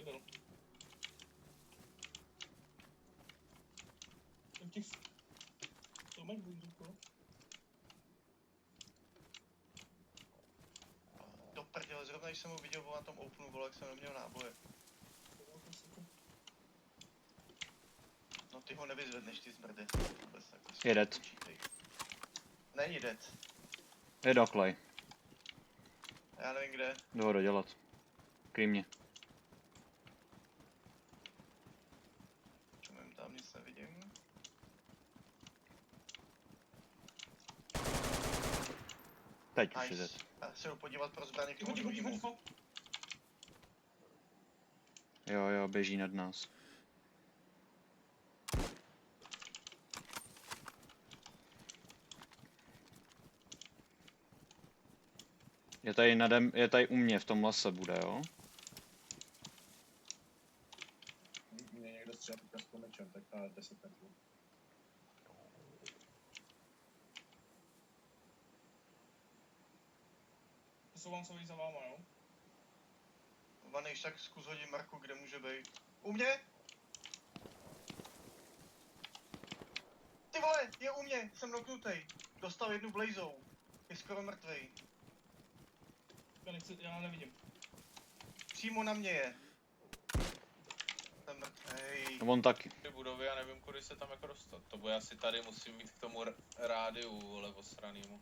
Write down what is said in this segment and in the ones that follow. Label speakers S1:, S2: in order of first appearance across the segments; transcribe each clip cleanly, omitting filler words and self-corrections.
S1: byl. Těch... To mají budu.
S2: Do prdele, zrovna když jsem ho viděl na tom openu, vole, jak jsem neměl náboje. No ty ho nevyzvedneš, ty zmrde.
S3: Je dead.
S2: Není dead.
S3: Je doklej.
S2: Já nevím kde.
S3: Jdu ho dodělat. Kryj mě.
S2: Čumím tam, nic nevidím.
S3: Teď už je dead.
S2: Já se jdu podívat pro zbraně k tomu
S1: Hodí,
S2: druhému.
S3: Jo, běží nad nás. Je tady u mě v tom lese bude, jo?
S4: Mě někdo střelil s pomečem, tak na 10 metrů.
S1: Posouvám se za váma, jo?
S2: Vanejš, tak zkus hodit Marku, kde může být. U mě? Ty vole, je u mě, jsem knocknutej. Dostal jednu blazou. Je skoro mrtvej.
S1: Já nevidím.
S2: Přímo na mě je. Jsem mrtvej.
S3: No on taky.
S5: Ty budovy, já nevím, kudy se tam jako dostat. To bude asi tady, musím mít k tomu rádiu levostrannému.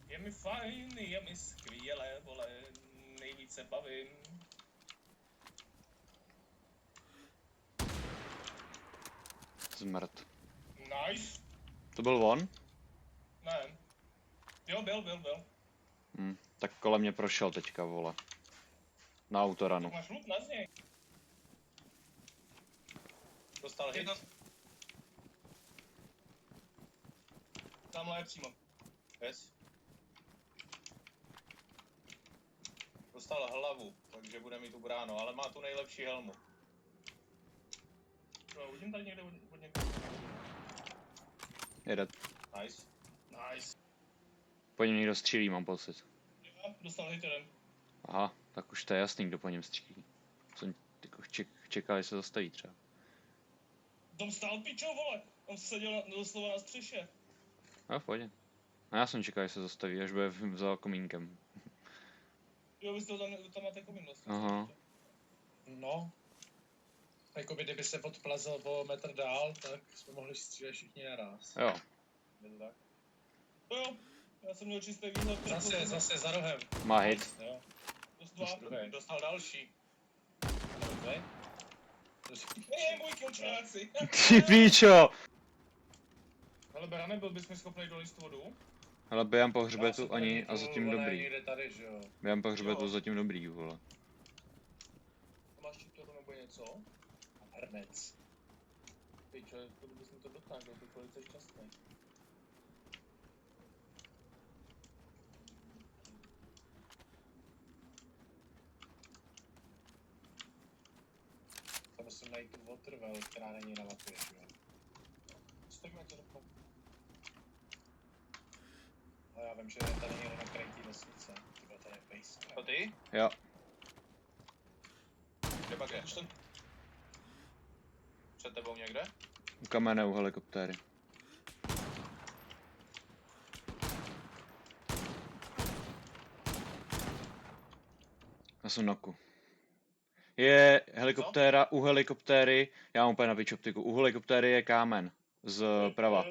S1: Je mi fajn, je mi skvěle, vole, nejvíce bavím.
S3: Zmrt.
S1: Nice.
S3: To byl on?
S1: Ne. Jo, byl.
S3: Tak kolem mě prošel teďka, vole. Na autoranu.
S1: Tak máš loot na z něj.
S5: Dostal hit.
S1: Tamhle je přímo.
S5: Yes. Dostal hlavu, takže bude mít ubráno, ale má tu nejlepší helmu.
S1: Jo, vidím tady někde od někoho.
S3: Je dead.
S5: Nice.
S1: Nice.
S3: Po něm někdo střílí, mám pocit.
S1: Jo, dostal hit jeden.
S3: Aha, tak už to je jasný, kdo po něm střílí. Jsem jako čekal, že se zastaví třeba.
S1: Tam stál pičo, vole. On seděl doslova na střeše.
S3: A v pohodě. A já jsem čekal, že se zastaví, až bude za komínkem.
S1: Jo, vy jste tam máte komín vlastně.
S3: Aha.
S4: No. Jakoby kdyby se odplazil o metr dál, tak jsme mohli střílet všichni naraz.
S3: Jo.
S4: Je to tak?
S1: Jo, já jsem měl čistý výhled.
S4: Zase za rohem.
S3: Má hit.
S4: Jo.
S1: Dost dva.
S4: Druhý.
S5: Dostal další.
S4: Okay.
S1: Je můj kilčáci.
S3: Ty píčo!
S1: Ale Berane, byl bys mi schopný dolíst vodu?
S3: Ale během po hřbetu ani a zatím dobrý.
S4: Někde tady, že jo.
S3: Během po hřbetu zatím dobrý, vole.
S1: Máš čiptoru nebo něco?
S4: Hrnec.
S1: Pičo, kdybys mi to dotáhl, byl bych velice šťastný.
S4: To musím najít tu waterwell, která není na mapě, že jo.
S1: Stojíme to dopo.
S4: A já vím, že je tady někdo na kraji té vesnice. Tyba tady je base.
S5: To ty?
S3: Jo.
S5: Kde pak je? Před tebou někde?
S3: U kamene, u helikoptéry. Já jsem noku. Je helikoptéra, u helikoptéry, já mám úplně na pič optiku, u helikoptéry je kámen. Z prava.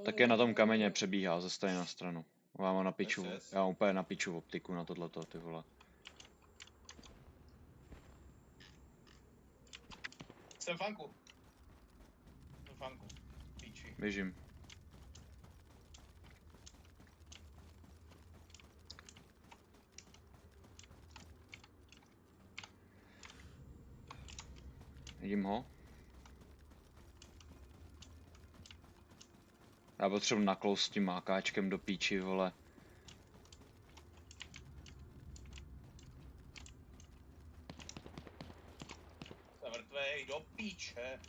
S3: Tak je na tom kameně, přebíhá ze strany na stranu. Já mám na piču, já mám úplně na piču optiku na tohleto, ty vole.
S5: Jsem fanku. Jsem fanku. Píči.
S3: Běžím. Vidím ho. Já potřebuji nakloust s tím mákáčkem do píči, vole.
S5: Jsem mrtvej, do píče.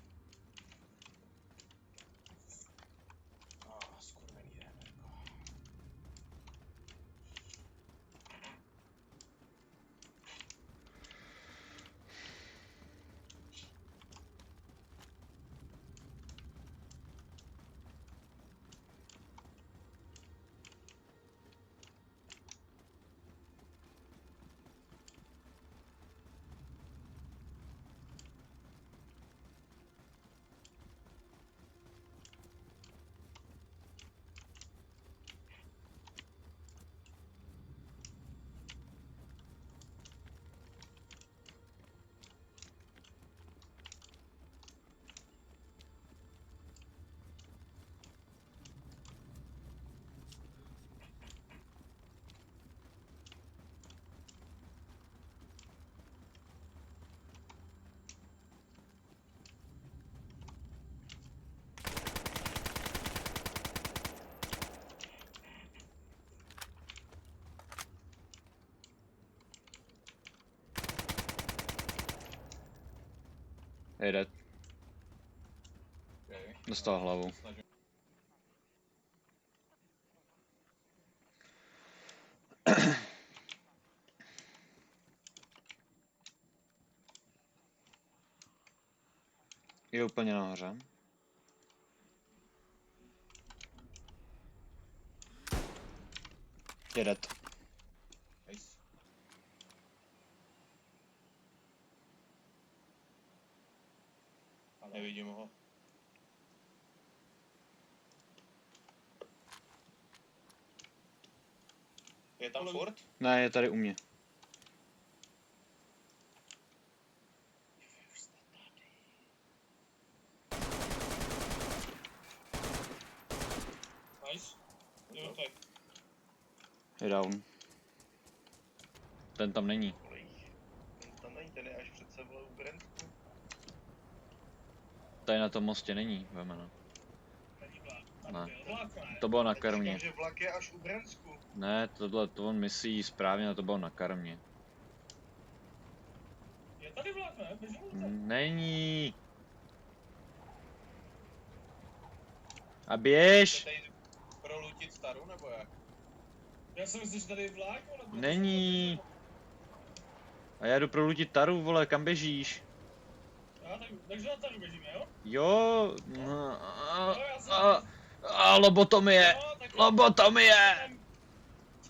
S3: Dostal hlavu.
S5: Snažím.
S3: Je úplně nahoře. Je dead.
S5: Nice. Nevidím ho. Je tam furt?
S3: Ne, je tady u mě.
S1: Nice. Jo, tak.
S3: Je down. Ten tam není.
S2: Ten tam není, ten je až přece vole u Brensku.
S3: Tady na tom mostě není, vemeno.
S1: Není vlak. Tam
S3: Ne.
S1: byl vlak, ne?
S3: To bylo na
S2: Já ti říkám,
S3: karmě.
S2: že vlak je až u Brensku.
S3: Ne, tohle to on myslí správně, ale to bylo na karmě.
S1: Je tady vlak, ne? Běžím tam.
S3: Není. A běž!
S5: Chcete jít prolutit staru, nebo jak?
S1: Já jsem myslel, že tady je vlak, ale... protože
S3: Není.
S1: jsem
S3: A já jdu prolutit taru, vole, kam běžíš?
S1: takže na tady běžíme, jo?
S3: Jo,
S1: Jo, já jsem...
S3: a lobotomie,
S1: Jo, tak...
S3: lobotomie!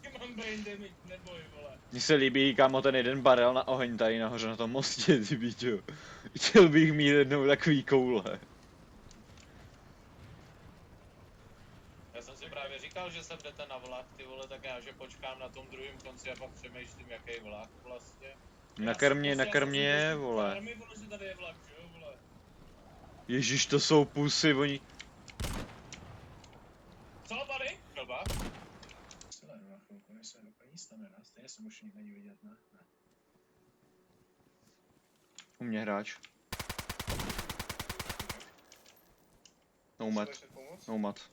S1: Ty mám brain damage, neboj, vole.
S3: Mně se líbí, kámo, ten jeden barel na oheň tady nahoře na tom mostě, ty bíčo. Chtěl bych mít jednou takový koule.
S5: Já jsem si právě říkal, že se jdete na vlak, ty vole, tak já že počkám na tom druhém konci a pak přemýšlím, jaký vlak vlastně.
S3: Na krmě je, vole.
S1: Ale mi vole, že tady je vlak, že jo, vole.
S3: Ježíš, to jsou pusy, oni...
S1: Co, tady?
S5: Klba?
S4: Celé dva chvilku, než se nic tam nedá, stejně se už není vidět, ne? Ne.
S3: U mě hráč. No mat,
S2: Chceš pomoct?
S3: no mat.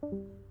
S6: Thank you.